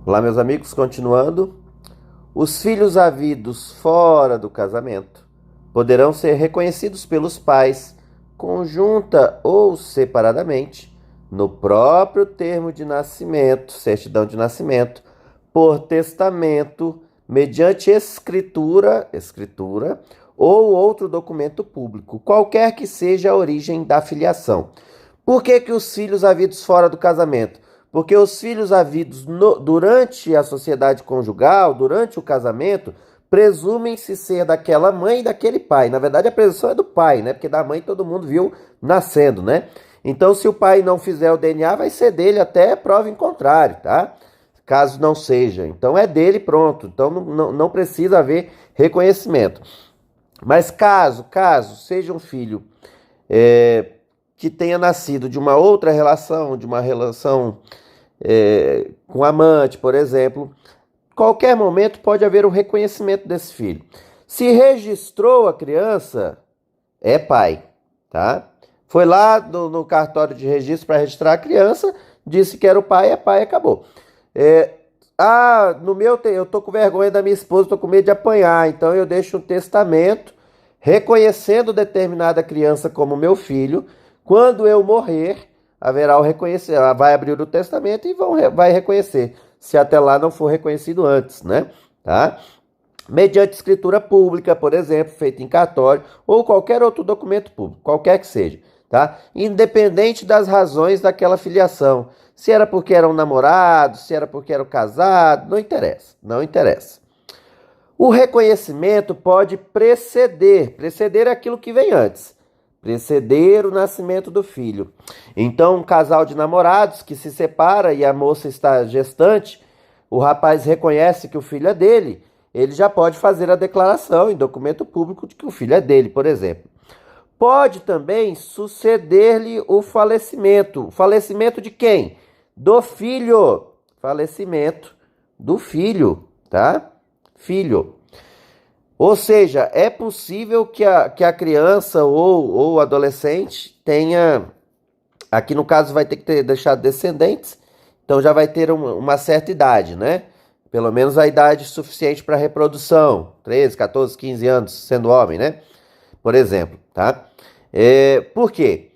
Olá, meus amigos, continuando. Os filhos havidos fora do casamento poderão ser reconhecidos pelos pais, conjunta ou separadamente, no próprio termo de nascimento, certidão de nascimento, por testamento, mediante escritura ou outro documento público, qualquer que seja a origem da filiação. Por que os filhos havidos fora do casamento? Porque os filhos havidos durante a sociedade conjugal, durante o casamento, presumem-se ser daquela mãe e daquele pai. Na verdade, a presunção é do pai, né? Porque da mãe todo mundo viu nascendo, né? Então, se o pai não fizer o DNA, vai ser dele até prova em contrário, tá? Caso não seja. Então, é dele, pronto. Então, não precisa haver reconhecimento. Mas caso seja um filho que tenha nascido de uma outra relação, de uma relação com amante, por exemplo, qualquer momento pode haver um reconhecimento desse filho. Se registrou a criança, é pai, tá? Foi lá no cartório de registro para registrar a criança, disse que era o pai, é pai, acabou. No meu eu tô com vergonha da minha esposa, tô com medo de apanhar, então eu deixo um testamento reconhecendo determinada criança como meu filho. Quando eu morrer, haverá o reconhecer, vai abrir o testamento e vai reconhecer, se até lá não for reconhecido antes, né? Tá? Mediante escritura pública, por exemplo, feita em cartório, ou qualquer outro documento público, qualquer que seja, tá? Independente das razões daquela filiação. Se era porque eram namorados, se era porque eram casados, não interessa, não interessa. O reconhecimento pode preceder é aquilo que vem antes. Preceder o nascimento do filho. Então, um casal de namorados que se separa e a moça está gestante, o rapaz reconhece que o filho é dele, ele já pode fazer a declaração em documento público de que o filho é dele, por exemplo. Pode também suceder-lhe o falecimento. Falecimento de quem? Do filho. Falecimento do filho, tá? Filho. Ou seja, é possível que a criança ou adolescente tenha, aqui no caso vai ter que ter deixado descendentes, então já vai ter uma certa idade, né? Pelo menos a idade suficiente para reprodução, 13, 14, 15 anos, sendo homem, né? Por exemplo, tá? Por quê?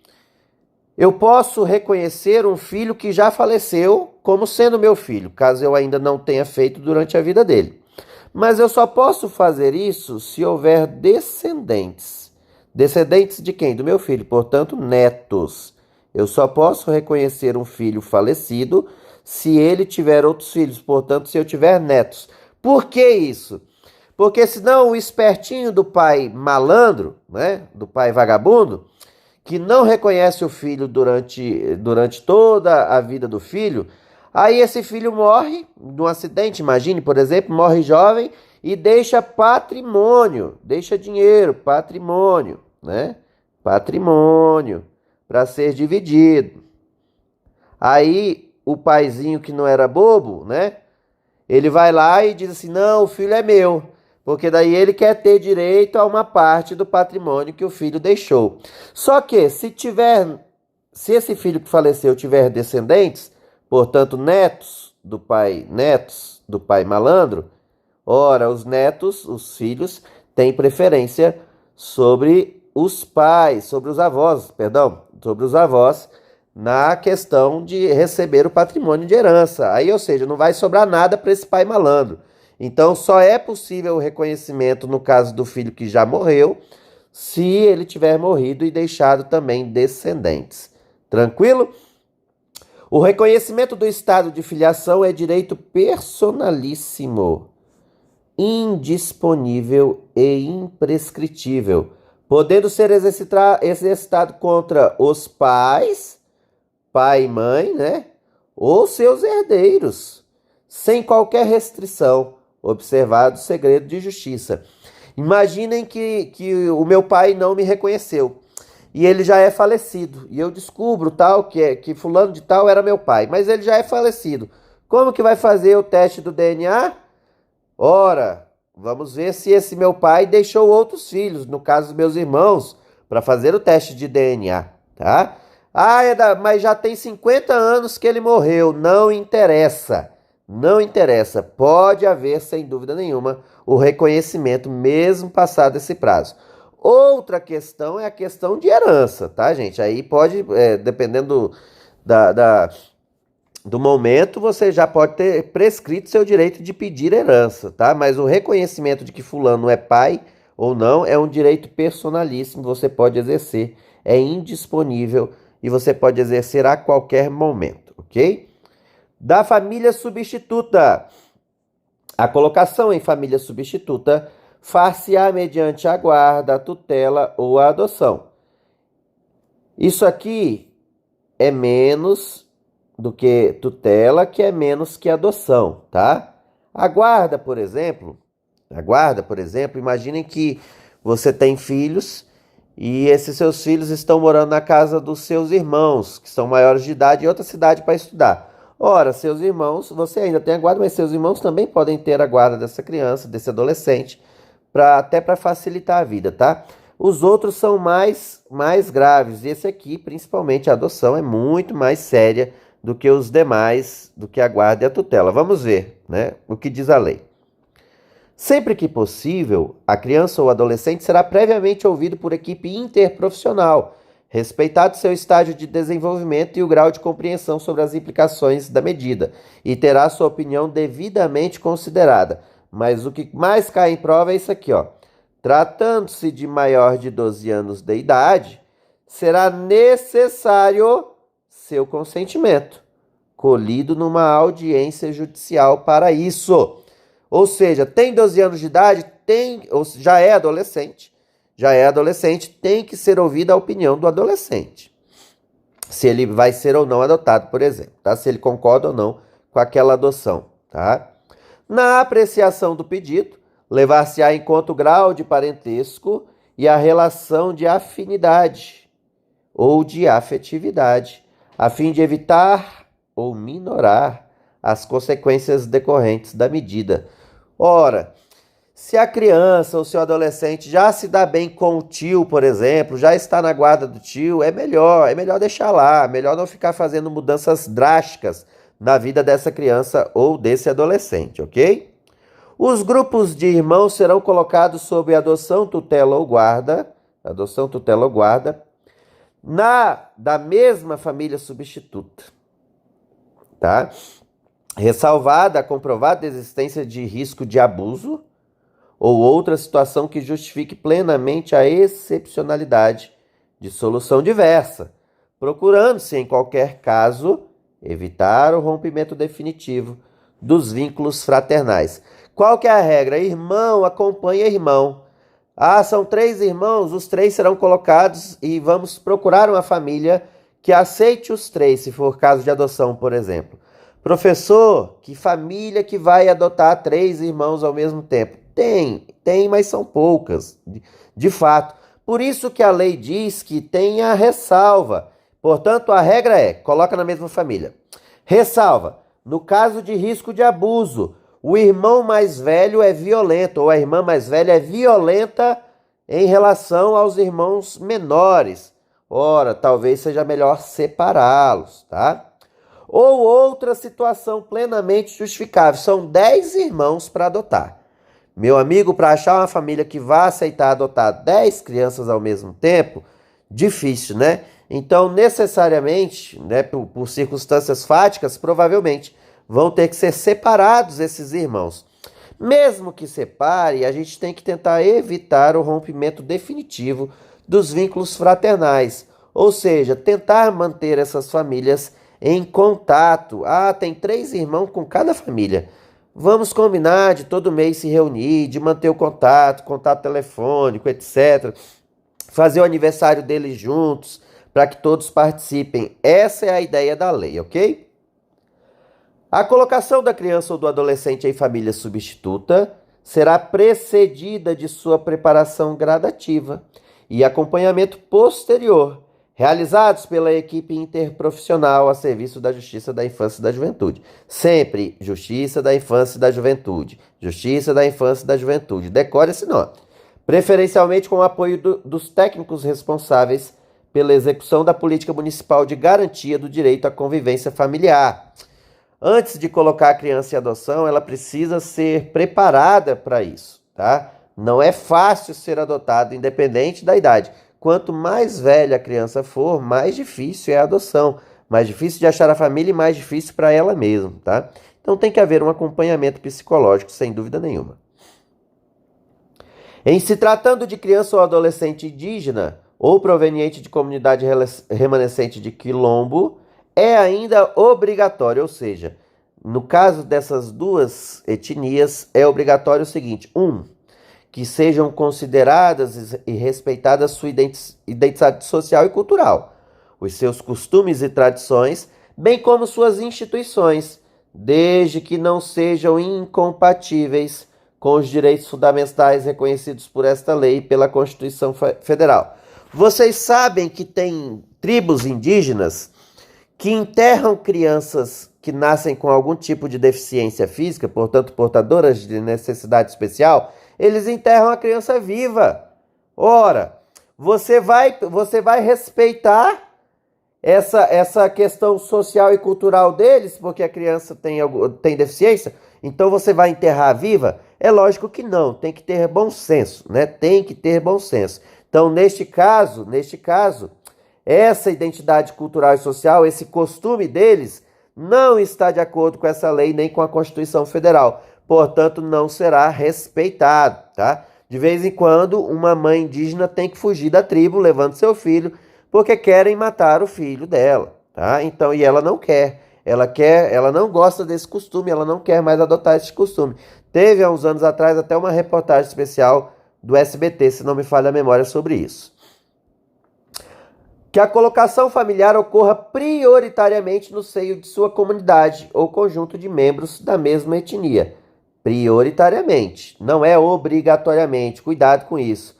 Eu posso reconhecer um filho que já faleceu como sendo meu filho, caso eu ainda não tenha feito durante a vida dele. Mas eu só posso fazer isso se houver descendentes. Descendentes de quem? Do meu filho, portanto, netos. Eu só posso reconhecer um filho falecido se ele tiver outros filhos, portanto, se eu tiver netos. Por que isso? Porque senão o espertinho do pai malandro, né, do pai vagabundo, que não reconhece o filho durante toda a vida do filho, aí esse filho morre num acidente, imagine, por exemplo, morre jovem e deixa patrimônio, deixa dinheiro, patrimônio, né? Patrimônio para ser dividido. Aí o paizinho que não era bobo, né? Ele vai lá e diz assim: não, o filho é meu. Porque daí ele quer ter direito a uma parte do patrimônio que o filho deixou. Só que se esse filho que faleceu tiver descendentes, portanto netos do pai malandro, ora, os filhos têm preferência sobre os pais, sobre os avós, na questão de receber o patrimônio de herança. Aí, ou seja, não vai sobrar nada para esse pai malandro. Então, só é possível o reconhecimento no caso do filho que já morreu, se ele tiver morrido e deixado também descendentes. Tranquilo? O reconhecimento do estado de filiação é direito personalíssimo, indisponível e imprescritível, podendo ser exercitado contra os pais, pai e mãe, né? Ou seus herdeiros, sem qualquer restrição, observado o segredo de justiça. Imaginem que o meu pai não me reconheceu e ele já é falecido e eu descubro que fulano de tal era meu pai, mas ele já é falecido. Como que vai fazer o teste do DNA? Ora, vamos ver se esse meu pai deixou outros filhos, no caso dos meus irmãos, para fazer o teste de DNA, tá? Mas já tem 50 anos que ele morreu, não interessa. não interessa. Pode haver, sem dúvida nenhuma, o reconhecimento, mesmo passado esse prazo. Outra questão é a questão de herança, tá, gente? Aí pode, dependendo do momento, você já pode ter prescrito seu direito de pedir herança, tá? Mas o reconhecimento de que fulano é pai ou não é um direito personalíssimo, você pode exercer, é indisponível e você pode exercer a qualquer momento, ok? Da família substituta. A colocação em família substituta far-se-á mediante a guarda, a tutela ou a adoção. Isso aqui é menos do que tutela, que é menos que adoção, tá? A guarda, por exemplo, imaginem que você tem filhos e esses seus filhos estão morando na casa dos seus irmãos, que são maiores de idade, em outra cidade para estudar. Ora, seus irmãos, você ainda tem a guarda, mas seus irmãos também podem ter a guarda dessa criança, desse adolescente, até para facilitar a vida, tá? Os outros são mais graves, e esse aqui, principalmente a adoção, é muito mais séria do que os demais, do que a guarda e a tutela. Vamos ver, né, o que diz a lei. Sempre que possível, a criança ou adolescente será previamente ouvido por equipe interprofissional, respeitado seu estágio de desenvolvimento e o grau de compreensão sobre as implicações da medida, e terá sua opinião devidamente considerada. Mas o que mais cai em prova é isso aqui, ó. Tratando-se de maior de 12 anos de idade, será necessário seu consentimento, colhido numa audiência judicial para isso. Ou seja, tem 12 anos de idade, já é adolescente, tem que ser ouvida a opinião do adolescente. Se ele vai ser ou não adotado, por exemplo, tá? Se ele concorda ou não com aquela adoção, tá? Na apreciação do pedido, levar-se-á em conta o grau de parentesco e a relação de afinidade ou de afetividade, a fim de evitar ou minorar as consequências decorrentes da medida. Ora, se a criança ou seu adolescente já se dá bem com o tio, por exemplo, já está na guarda do tio, é melhor deixar lá, melhor não ficar fazendo mudanças drásticas na vida dessa criança ou desse adolescente, ok? Os grupos de irmãos serão colocados sob adoção, tutela ou guarda, da mesma família substituta, tá? Ressalvada a comprovada existência de risco de abuso ou outra situação que justifique plenamente a excepcionalidade de solução diversa, procurando-se, em qualquer caso, evitar o rompimento definitivo dos vínculos fraternais. Qual que é a regra? Irmão acompanha irmão. Ah, são 3 irmãos, os 3 serão colocados e vamos procurar uma família que aceite os 3, se for caso de adoção, por exemplo. Professor, que família que vai adotar 3 irmãos ao mesmo tempo? Tem, mas são poucas, de fato. Por isso que a lei diz que tem a ressalva. Portanto, a regra é, coloca na mesma família. Ressalva, no caso de risco de abuso, o irmão mais velho é violento, ou a irmã mais velha é violenta em relação aos irmãos menores. Ora, talvez seja melhor separá-los, tá? Ou outra situação plenamente justificável. São 10 irmãos para adotar. Meu amigo, para achar uma família que vá aceitar adotar 10 crianças ao mesmo tempo, difícil, né? Então, necessariamente, né, por circunstâncias fáticas, provavelmente, vão ter que ser separados esses irmãos. Mesmo que separe, a gente tem que tentar evitar o rompimento definitivo dos vínculos fraternais. Ou seja, tentar manter essas famílias em contato. Ah, tem 3 irmãos com cada família. Vamos combinar de todo mês se reunir, de manter o contato telefônico, etc. Fazer o aniversário deles juntos, para que todos participem. Essa é a ideia da lei, ok? A colocação da criança ou do adolescente em família substituta será precedida de sua preparação gradativa e acompanhamento posterior, realizados pela equipe interprofissional a serviço da Justiça da Infância e da Juventude. Sempre Justiça da Infância e da Juventude. Justiça da Infância e da Juventude. Decore esse nome. Preferencialmente com o apoio dos técnicos responsáveis pela execução da política municipal de garantia do direito à convivência familiar. Antes de colocar a criança em adoção, ela precisa ser preparada para isso, tá? Não é fácil ser adotado, independente da idade. Quanto mais velha a criança for, mais difícil é a adoção. Mais difícil de achar a família e mais difícil para ela mesma, tá? Então tem que haver um acompanhamento psicológico, sem dúvida nenhuma. Em se tratando de criança ou adolescente indígena ou proveniente de comunidade remanescente de quilombo, é ainda obrigatório, ou seja, no caso dessas duas etnias, é obrigatório o seguinte: que sejam consideradas e respeitadas sua identidade social e cultural, os seus costumes e tradições, bem como suas instituições, desde que não sejam incompatíveis com os direitos fundamentais reconhecidos por esta lei e pela Constituição Federal. Vocês sabem que tem tribos indígenas que enterram crianças que nascem com algum tipo de deficiência física, portanto portadoras de necessidade especial, eles enterram a criança viva. Ora, você vai respeitar essa questão social e cultural deles, porque a criança tem deficiência, então você vai enterrar viva? É lógico que não, tem que ter bom senso, né? Tem que ter bom senso. Então, neste caso, essa identidade cultural e social, esse costume deles, não está de acordo com essa lei nem com a Constituição Federal. Portanto, não será respeitado, tá? De vez em quando, uma mãe indígena tem que fugir da tribo, levando seu filho, porque querem matar o filho dela, tá? Então, e ela não quer. Ela não gosta desse costume, ela não quer mais adotar esse costume. Teve há uns anos atrás até uma reportagem especial do SBT, se não me falha a memória, sobre isso. Que a colocação familiar ocorra prioritariamente no seio de sua comunidade ou conjunto de membros da mesma etnia. Prioritariamente, não é obrigatoriamente, cuidado com isso.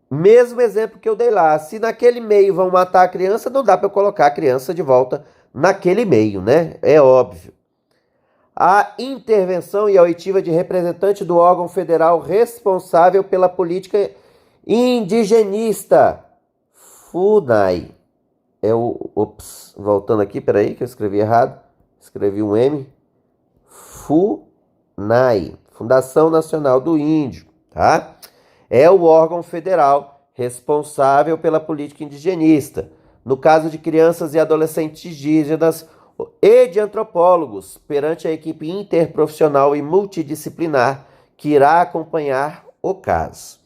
Mesmo exemplo que eu dei lá, se naquele meio vão matar a criança, não dá para eu colocar a criança de volta naquele meio, né? É óbvio. A intervenção e a oitiva de representante do órgão federal responsável pela política indigenista, FUNAI. Voltando aqui, peraí, que eu escrevi errado. Escrevi um M. FUNAI, Fundação Nacional do Índio, tá? É o órgão federal responsável pela política indigenista. No caso de crianças e adolescentes indígenas e de antropólogos, perante a equipe interprofissional e multidisciplinar que irá acompanhar o caso.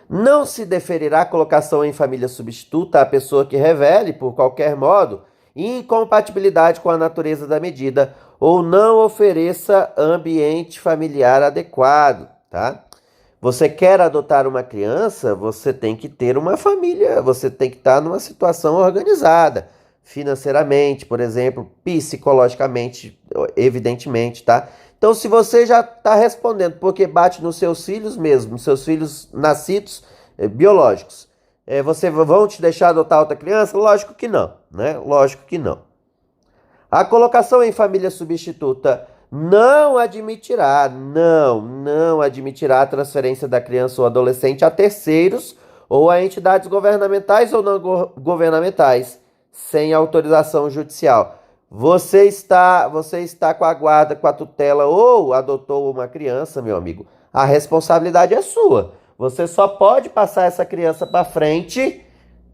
Não se deferirá colocação em família substituta à pessoa que revele, por qualquer modo, incompatibilidade com a natureza da medida ou não ofereça ambiente familiar adequado, tá? Você quer adotar uma criança, você tem que ter uma família, você tem que estar numa situação organizada, financeiramente, por exemplo, psicologicamente, evidentemente, tá? Então, se você já está respondendo porque bate nos seus filhos mesmo, nos seus filhos nascidos biológicos, vão te deixar adotar outra criança? Lógico que não, né? Lógico que não. A colocação em família substituta não admitirá a transferência da criança ou adolescente a terceiros ou a entidades governamentais ou não governamentais, sem autorização judicial. Você está com a guarda, com a tutela ou adotou uma criança, meu amigo, a responsabilidade é sua. Você só pode passar essa criança para frente,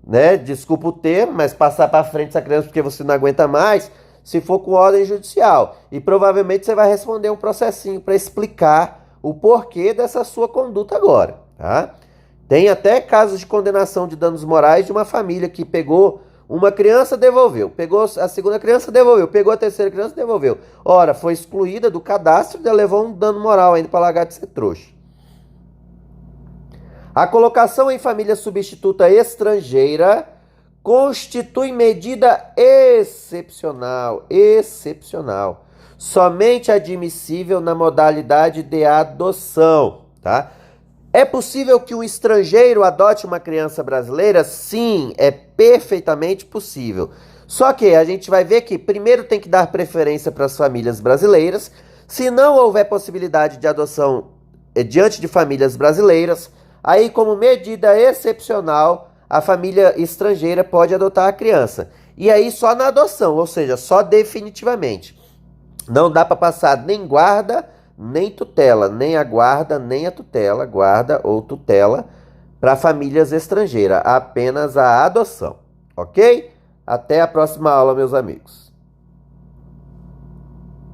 né? Desculpa o termo, mas passar para frente essa criança porque você não aguenta mais, se for com ordem judicial. E provavelmente você vai responder um processinho para explicar o porquê dessa sua conduta agora, tá? Tem até casos de condenação de danos morais de uma família que pegou uma criança, devolveu. Pegou a segunda criança, devolveu. Pegou a terceira criança, devolveu. Ora, foi excluída do cadastro e levou um dano moral ainda para largar de ser trouxa. A colocação em família substituta estrangeira constitui medida excepcional, somente admissível na modalidade de adoção, tá? É possível que um estrangeiro adote uma criança brasileira? Sim, é perfeitamente possível. Só que a gente vai ver que primeiro tem que dar preferência para as famílias brasileiras. Se não houver possibilidade de adoção diante de famílias brasileiras, aí como medida excepcional, a família estrangeira pode adotar a criança. E aí só na adoção, ou seja, só definitivamente. Não dá para passar nem guarda, nem tutela, nem a guarda, nem a tutela, guarda ou tutela para famílias estrangeiras, apenas a adoção, ok? Até a próxima aula, meus amigos.